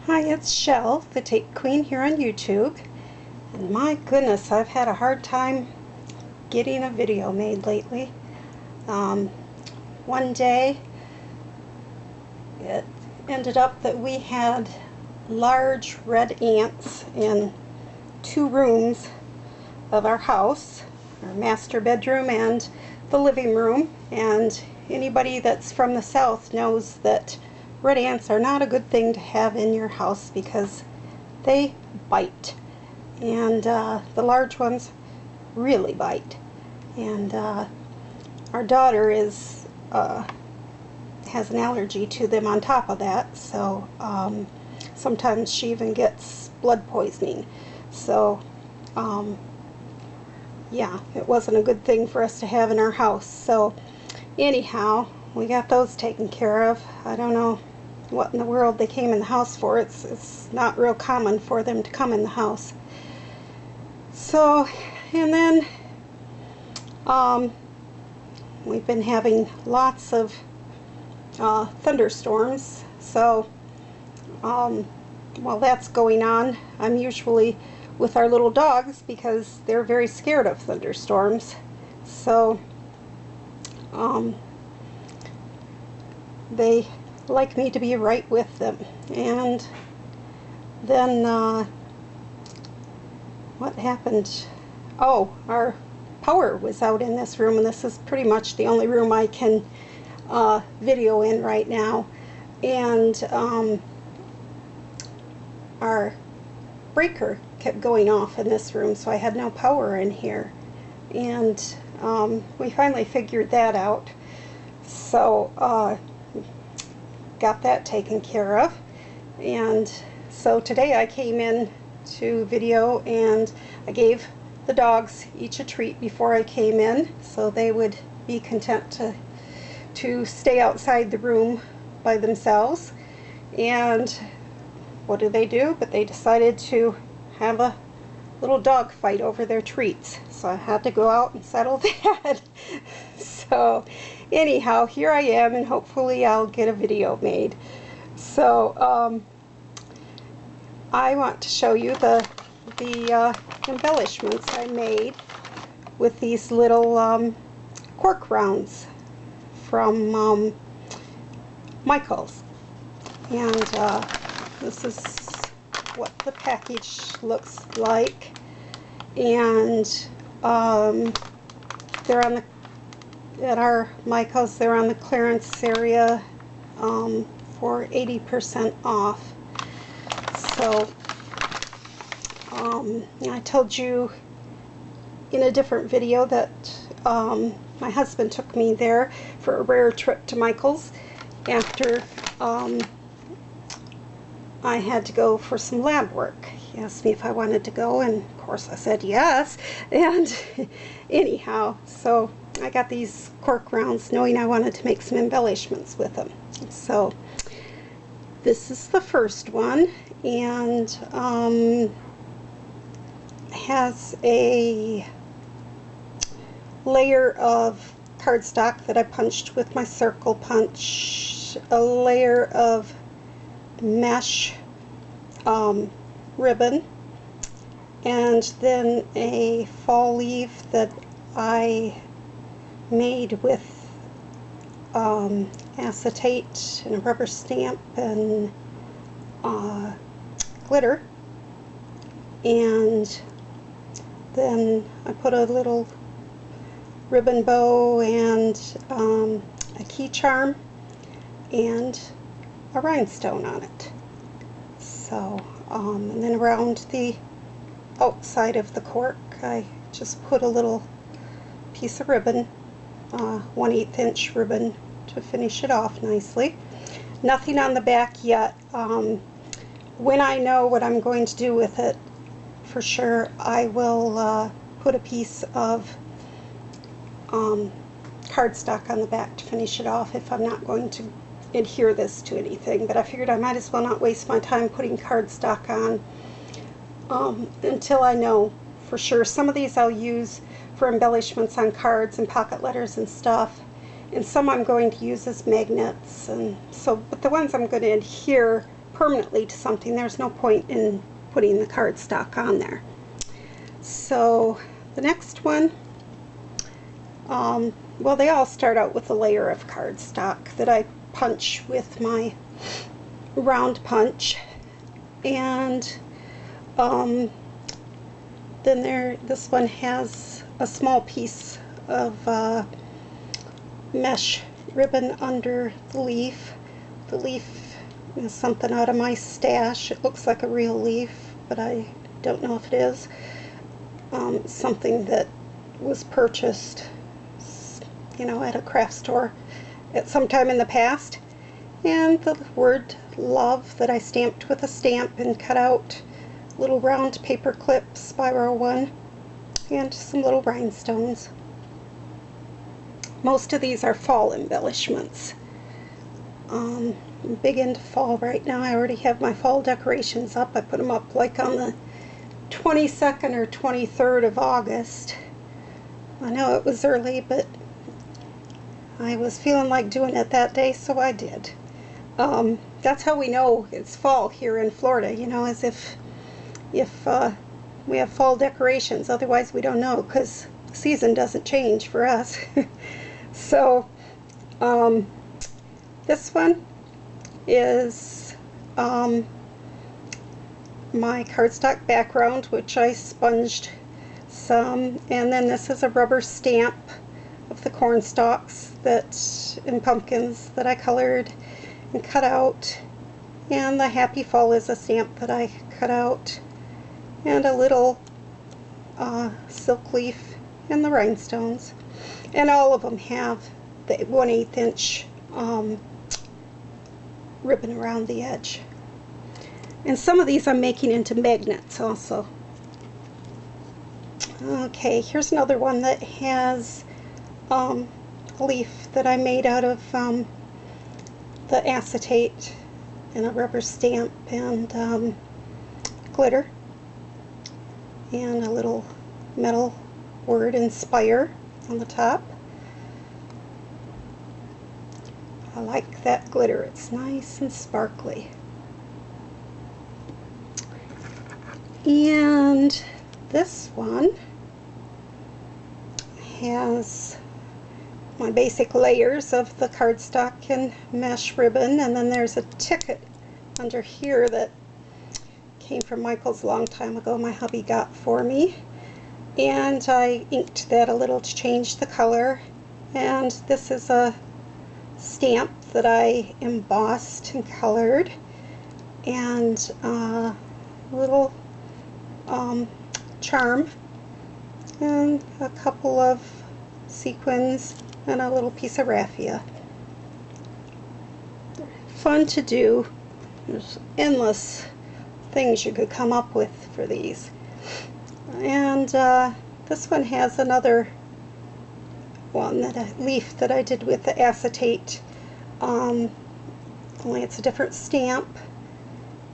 Hi, it's Shell, the Tape Queen here on YouTube. And my goodness, I've had a hard time getting a video made lately. One day, it ended up that we had large red ants in 2 rooms of our house, our master bedroom and the living room. And anybody that's from the south knows that red ants are not a good thing to have in your house because they bite, and the large ones really bite. And our daughter has an allergy to them on top of that, so sometimes she even gets blood poisoning. So yeah, it wasn't a good thing for us to have in our house. So anyhow, we got those taken care of. I don't know what in the world they came in the house for. It's not real common for them to come in the house. So, and then we've been having lots of thunderstorms. So while that's going on, I'm usually with our little dogs because they're very scared of thunderstorms. So they like me to be right with them. And then what happened? Oh, our power was out in this room, and this is pretty much the only room I can video in right now. And our breaker kept going off in this room, so I had no power in here. And we finally figured that out. So got that taken care of. And so today I came in to video, and I gave the dogs each a treat before I came in, so they would be content to stay outside the room by themselves. And what do? But they decided to have a little dog fight over their treats, so I had to go out and settle that. So anyhow, here I am, and hopefully I'll get a video made. So I want to show you the embellishments I made with these little cork rounds from Michael's. And this is what the package looks like. And they're on at our Michael's, they're on the clearance area for 80% off. So I told you in a different video that my husband took me there for a rare trip to Michael's after I had to go for some lab work. He asked me if I wanted to go, and of course I said yes. And anyhow, so I got these cork rounds knowing I wanted to make some embellishments with them. So this is the first one, and has a layer of cardstock that I punched with my circle punch, a layer of mesh ribbon, and then a fall leaf that I made with acetate and a rubber stamp and glitter. And then I put a little ribbon bow and a key charm and a rhinestone on it. So and then around the outside of the cork I just put a little piece of ribbon, 1/8 inch ribbon, to finish it off nicely. Nothing on the back yet. When I know what I'm going to do with it for sure, I will put a piece of cardstock on the back to finish it off if I'm not going to adhere this to anything. But I figured I might as well not waste my time putting cardstock on until I know for sure. Some of these I'll use for embellishments on cards and pocket letters and stuff, and some I'm going to use as magnets. And so, but the ones I'm going to adhere permanently to something, there's no point in putting the cardstock on there. So the next one, well, they all start out with a layer of cardstock that I punch with my round punch, and then this one has a small piece of mesh ribbon under the leaf. The leaf is something out of my stash. It looks like a real leaf, but I don't know if it is. Something that was purchased, you know, at a craft store at some time in the past. And the word love that I stamped with a stamp and cut out little round paper clips, spiral one, and some little rhinestones. Most of these are fall embellishments. I'm big into fall right now. I already have my fall decorations up. I put them up like on the 22nd or 23rd of August. I know it was early, but I was feeling like doing it that day, so I did. That's how we know it's fall here in Florida, you know, as if we have fall decorations. Otherwise we don't know, because the season doesn't change for us. So this one is my cardstock background, which I sponged some, and then this is a rubber stamp of the corn stalks and pumpkins that I colored and cut out, and the Happy Fall is a stamp that I cut out, and a little silk leaf and the rhinestones, and all of them have the 1/8 inch ribbon around the edge. And some of these I'm making into magnets also. Okay, here's another one that has a leaf that I made out of the acetate and a rubber stamp and glitter, and a little metal word inspire on the top. I like that glitter. It's nice and sparkly. And this one has my basic layers of the cardstock and mesh ribbon, and then there's a ticket under here that came from Michael's a long time ago. My hubby got for me, and I inked that a little to change the color. And this is a stamp that I embossed and colored, and a little charm and a couple of sequins and a little piece of raffia. Fun to do. There's endless things you could come up with for these. And this one has another one, a leaf that I did with the acetate, only it's a different stamp.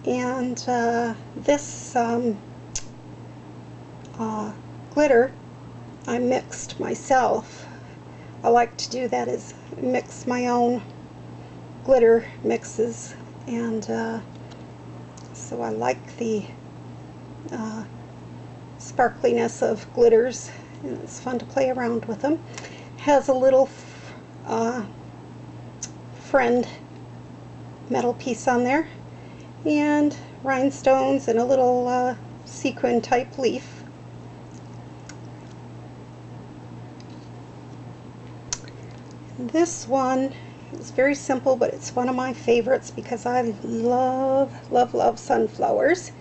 And this glitter I mixed myself. I like to do that, is mix my own glitter mixes, and so I like the sparkliness of glitters, and it's fun to play around with them. Has a little friend metal piece on there, and rhinestones, and a little sequin type leaf. This one is very simple, but it's one of my favorites because I love, love, love sunflowers.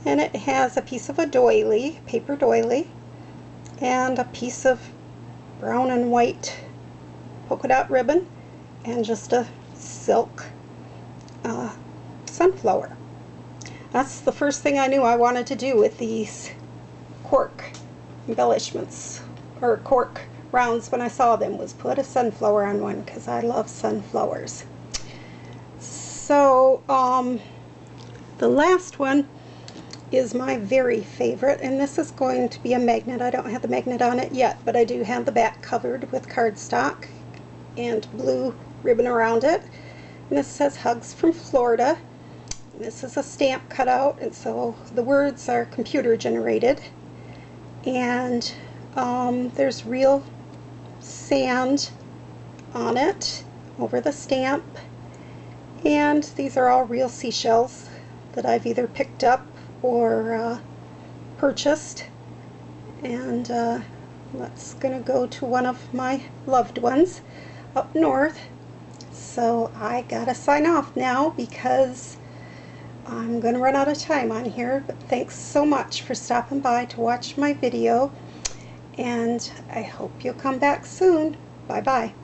And it has a piece of a doily, paper doily, and a piece of brown and white polka dot ribbon, and just a silk sunflower. That's the first thing I knew I wanted to do with these cork embellishments, or cork rounds, when I saw them, was put a sunflower on one, because I love sunflowers. So the last one is my very favorite, and this is going to be a magnet. I don't have the magnet on it yet, but I do have the back covered with cardstock and blue ribbon around it. And this says Hugs from Florida, This is a stamp cutout, and so the words are computer generated. And there's real sand on it over the stamp. And these are all real seashells that I've either picked up or purchased. And let's gonna go to one of my loved ones up north. So I gotta sign off now because I'm gonna run out of time on here. But thanks so much for stopping by to watch my video, and I hope you'll come back soon. Bye bye.